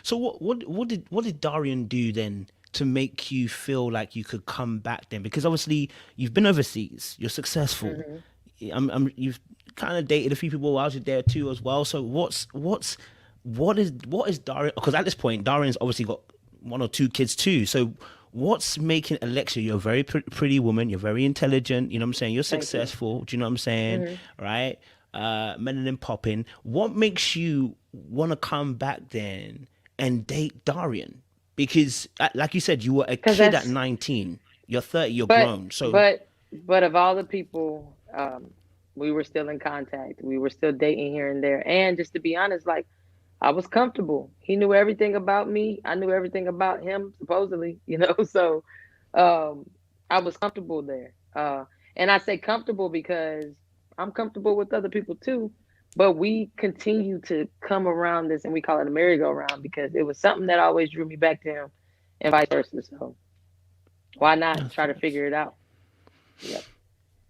So what did Darian do then to make you feel like you could come back then? Because obviously you've been overseas, you're successful. Hmm. You've kind of dated a few people while you're there too as well. So what is Darian? Because at this point, Darian's obviously got one or two kids too. So what's making Alexia? You're a very pretty woman. You're very intelligent. You know what I'm saying? You're Thank you. successful. Do you know what I'm saying? Hmm. Right? Melanin popping. What makes you want to come back then and date Darian? Because, like you said, you were a Because kid at that's 19. You're 30. You're but grown. So, but of all the people, we were still in contact. We were still dating here and there. And just to be honest, like I was comfortable. He knew everything about me. I knew everything about him, supposedly, So um, I was comfortable there. And I say comfortable because I'm comfortable with other people too. But we continue to come around this, and we call it a merry-go-round because it was something that always drew me back to him, and vice versa. So why not that's try to fair. figure it out? Yep.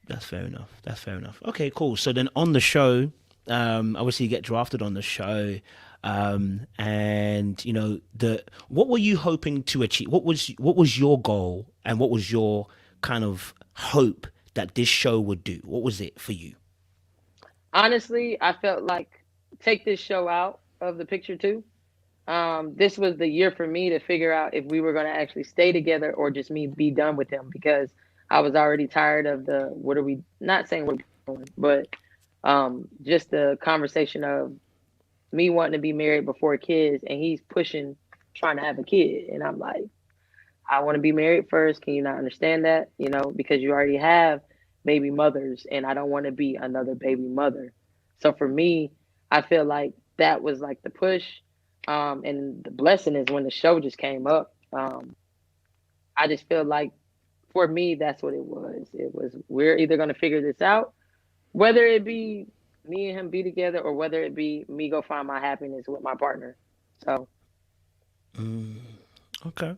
That's fair enough. That's fair enough. Okay, cool. So then on the show, obviously you get drafted on the show, and the what were you hoping to achieve? What was your goal, and what was your kind of hope that this show would do? What was it for you? Honestly, I felt like take this show out of the picture too. This was the year for me to figure out if we were going to actually stay together or just me be done with him because I was already tired of the what are we not saying what we're doing, but just the conversation of me wanting to be married before kids and he's pushing trying to have a kid. And I'm like, I want to be married first. Can you not understand that? Because you already have baby mothers and I don't want to be another baby mother. So for me, I feel like that was like the push. And the blessing is when the show just came up. I just feel like for me, that's what it was. It was we're either going to figure this out, whether it be me and him be together or whether it be me go find my happiness with my partner. So Okay.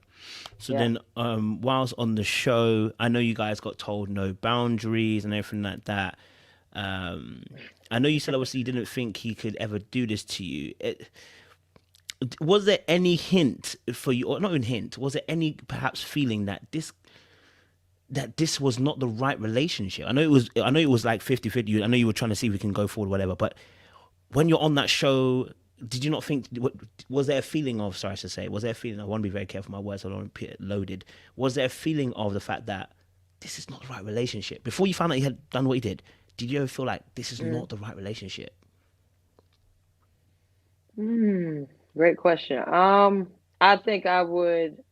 So yeah. then, whilst on the show, I know you guys got told no boundaries and everything like that. Um, I know you said obviously you didn't think he could ever do this to you. Was there any hint for you, or not even hint? Was there any perhaps feeling that this was not the right relationship? I know it was. I know it was like 50-50. I know you were trying to see if we can go forward, whatever. But when you're on that show, did you not think? Was there a feeling of? Sorry to say, was there a feeling? I want to be very careful with my words. I don't want to get loaded. Was there a feeling of the fact that this is not the right relationship before you found out he had done what he did? Did you ever feel like this is Mm. not the right relationship? Great question. I think I would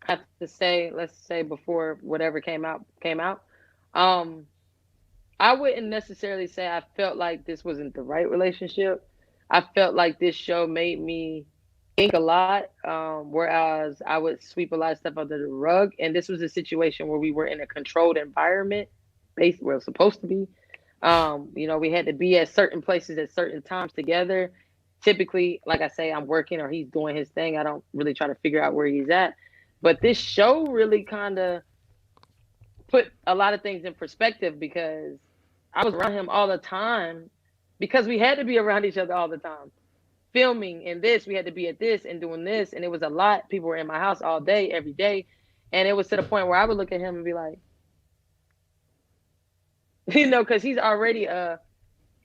have to say, let's say before whatever came out. Um, I wouldn't necessarily say I felt like this wasn't the right relationship. I felt like this show made me think a lot, whereas I would sweep a lot of stuff under the rug. And this was a situation where we were in a controlled environment, based where it was supposed to be. We had to be at certain places at certain times together. Typically, like I say, I'm working or he's doing his thing. I don't really try to figure out where he's at. But this show really kind of put a lot of things in perspective because I was around him all the time because we had to be around each other all the time. Filming and this, we had to be at this and doing this, and it was a lot. People were in my house all day, every day, and it was to the point where I would look at him and be like, because he's already a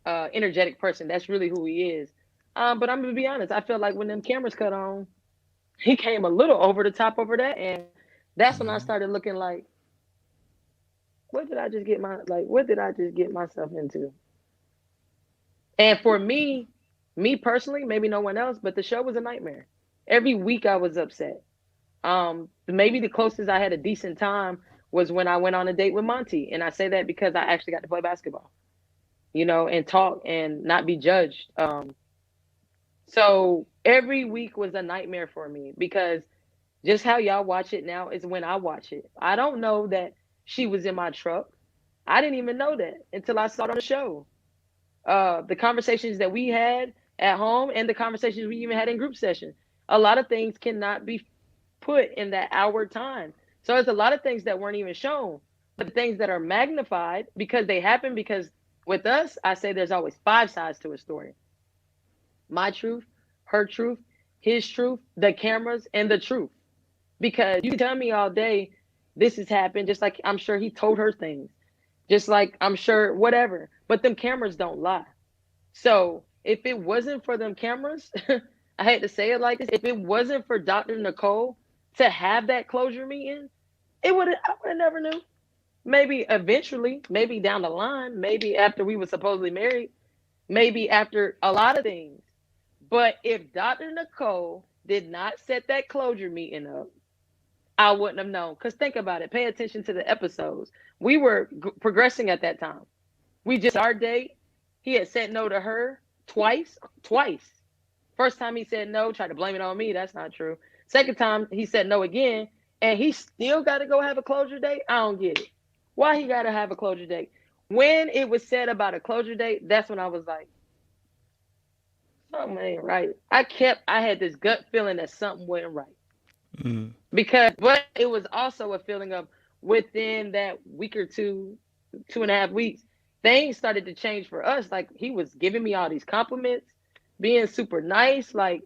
energetic person. That's really who he is. But I'm gonna be honest. I feel like when them cameras cut on, he came a little over the top over that, and that's when I started looking like, what did I just get myself into? And for me personally, maybe no one else, but the show was a nightmare. Every week I was upset. Maybe the closest I had a decent time was when I went on a date with Monty, and I say that because I actually got to play basketball, and talk and not be judged. So every week was a nightmare for me because just how y'all watch it now is when I watch it. I don't know that she was in my truck. I didn't even know that until I saw it on the show. The conversations that we had at home and the conversations we even had in group session. A lot of things cannot be put in that hour time. So there's a lot of things that weren't even shown, but the things that are magnified because they happen because with us, I say there's always five sides to a story. My truth, her truth, his truth, the cameras, and the truth. Because you can tell me all day this has happened, just like I'm sure he told her things, just like I'm sure whatever. But them cameras don't lie. So if it wasn't for them cameras, I hate to say it like this, if it wasn't for Dr. Nicole to have that closure meeting, I would have never knew. Maybe eventually, maybe down the line, maybe after we were supposedly married, maybe after a lot of things. But if Dr. Nicole did not set that closure meeting up, I wouldn't have known. Because think about it, pay attention to the episodes. We were progressing at that time. We just our date. He had said no to her twice. Twice. First time he said no, tried to blame it on me. That's not true. Second time he said no again, and he still got to go have a closure date. I don't get it. Why he got to have a closure date? When it was said about a closure date, that's when I was like, something ain't right. I had this gut feeling that something wasn't right. But it was also a feeling of within that week or two, 2.5 weeks, things started to change for us. Like he was giving me all these compliments, being super nice. Like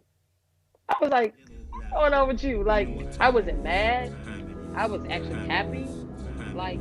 I was like, what's going on with you? Like I wasn't mad. I was actually happy. Like